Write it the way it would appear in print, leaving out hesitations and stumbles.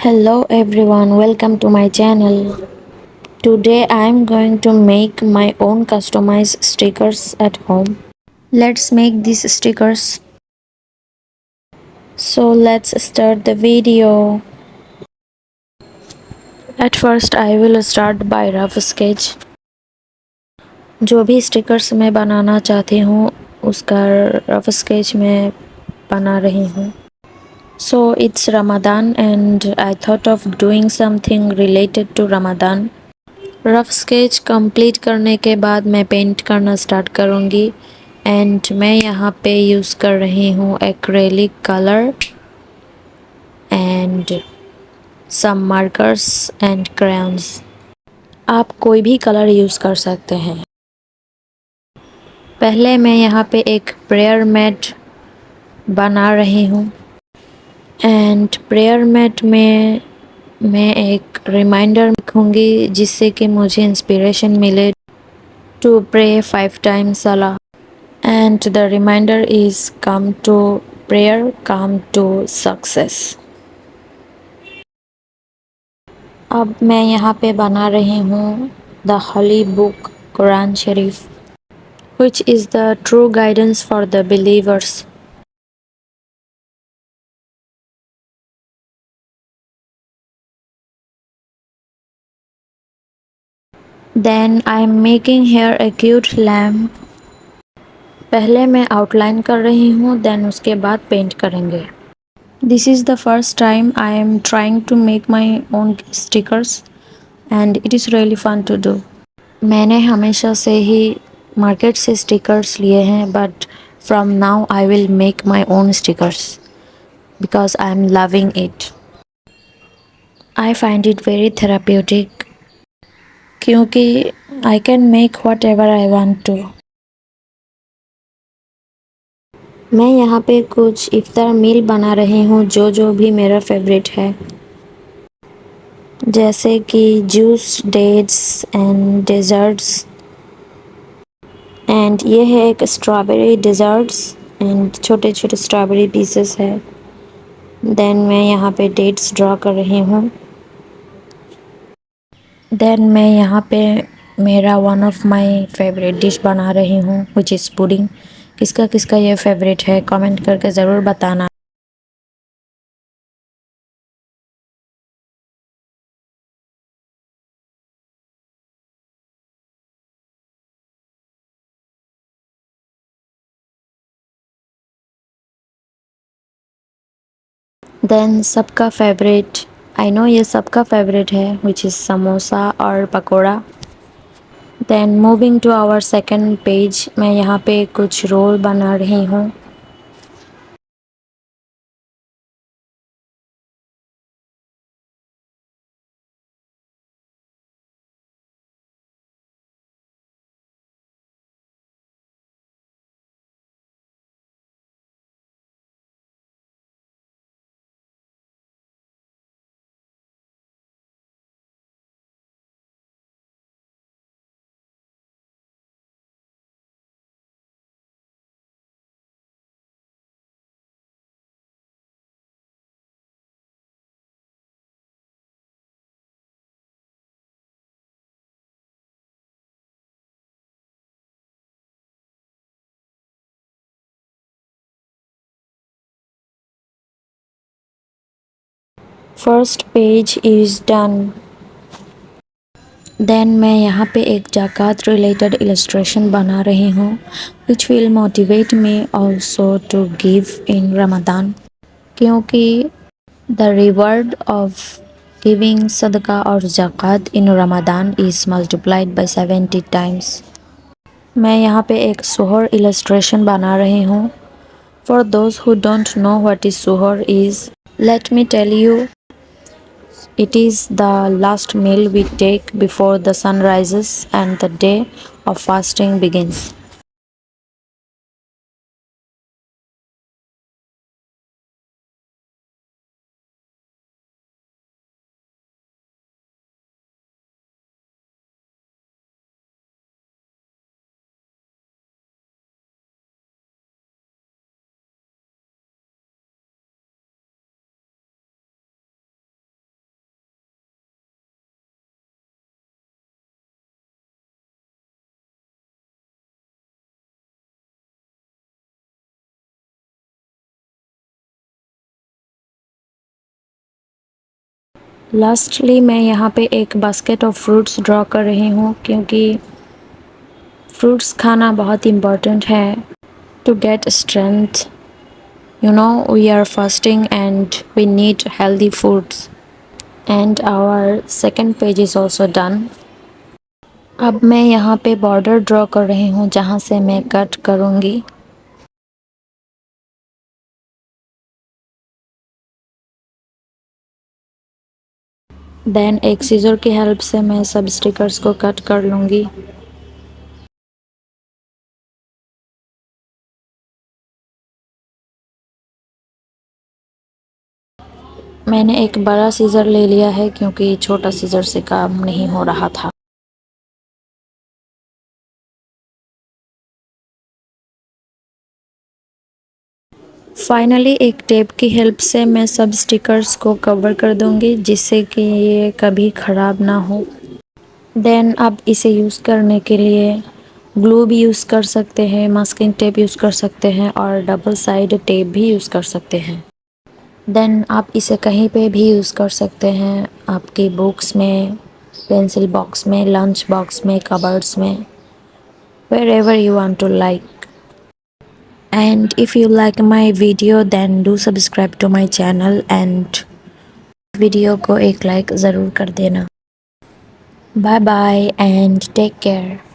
Hello everyone, welcome to my channel. Today I am going to make my own customized stickers at home. Let's make these stickers. So let's start the video. At first I will start by rough sketch. जो भी stickers मैं बनाना चाहती हूँ उसका rough sketch मैं बना रही हूँ. So it's Ramadan and I thought of doing something related to Ramadan. Rough sketch complete करने के बाद मैं पेंट करना स्टार्ट करूँगी एंड मैं यहाँ पे यूज़ कर रही हूँ acrylic colour and some markers and crayons. आप कोई भी कलर यूज़ कर सकते हैं. पहले मैं यहाँ पे एक प्रेयर मैट बना रही हूँ एंड प्रेयर मैट में मैं एक रिमाइंडर लिखूँगी जिससे कि मुझे इंस्पिरेशन मिले to pray 5 times Salah. And the reminder is come to prayer, come to success. अब मैं यहाँ पे बना रही हूँ the holy book Quran Sharif, which is the true guidance for the believers. Then I am making here a cute lamp. पहले मैं outline कर रही हूँ देन उसके बाद पेंट करेंगे. This is the first time I am trying to make my own stickers and it is really fun to do. मैंने हमेशा से ही मार्केट से स्टिकर्स लिए हैं but from now I will make my own stickers because I am loving it. I find it very therapeutic क्योंकि I can make whatever I want to. मैं यहाँ पे कुछ इफ्तार मील बना रही हूँ जो भी मेरा फेवरेट है, जैसे कि juice, dates and desserts. And ये है एक स्ट्रॉबेरी डेजर्ट्स एंड छोटे छोटे स्ट्रॉबेरी पीसेस है. देन मैं यहाँ पे डेट्स ड्रॉ कर रही हूँ. देन मैं यहाँ पे मेरा one of my favourite dish बना रही हूँ विच इज़ पुडिंग. किसका किसका ये फेवरेट है कमेंट करके ज़रूर बताना. देन सबका फेवरेट, आई नो ये सबका फेवरेट है विच इज़ समोसा और pakora. Then moving to our second page, मैं यहाँ पे कुछ रोल बना रही हूँ. First page is done. Then मैं यहाँ पे एक जाकात रिलेटेड इलस्ट्रेशन बना रही हूँ which will motivate me also to give in Ramadan, क्योंकि द रिवॉर्ड ऑफ गिविंग सदका और जाकात in Ramadan is multiplied by 70 times. मैं यहाँ पे एक सुहोर इलस्ट्रेशन बना रही हूँ. For those who don't know what is सुहोर is, let me tell you. It is the last meal we take before the sun rises and the day of fasting begins. Lastly मैं यहाँ पे एक basket of fruits draw कर रही हूँ क्योंकि fruits खाना बहुत इम्पॉर्टेंट है to get strength. You know, we are fasting and we need healthy foods. And our second page is also done. अब मैं यहाँ पे बॉर्डर ड्रॉ कर रही हूँ जहाँ से मैं कट करूँगी. देन एक सीजर की हेल्प से मैं सब स्टिकर्स को कट कर लूँगी. मैंने एक बड़ा सीजर ले लिया है क्योंकि छोटा सीजर से काम नहीं हो रहा था. फाइनली एक टेप की हेल्प से मैं सब स्टिकर्स को कवर कर दूँगी जिससे कि ये कभी ख़राब ना हो. देन अब इसे यूज़ करने के लिए ग्लू भी यूज़ कर सकते हैं, मास्किंग टेप यूज़ कर सकते हैं और डबल साइड टेप भी यूज़ कर सकते हैं. देन आप इसे कहीं पे भी यूज़ कर सकते हैं, आपकी बुक्स में, पेंसिल बॉक्स में, लंच बॉक्स में, कबर्ड्स में, wherever you want to like. And if you like my video then do subscribe to my channel and video को एक लाइक ज़रूर कर देना. Bye bye and take care.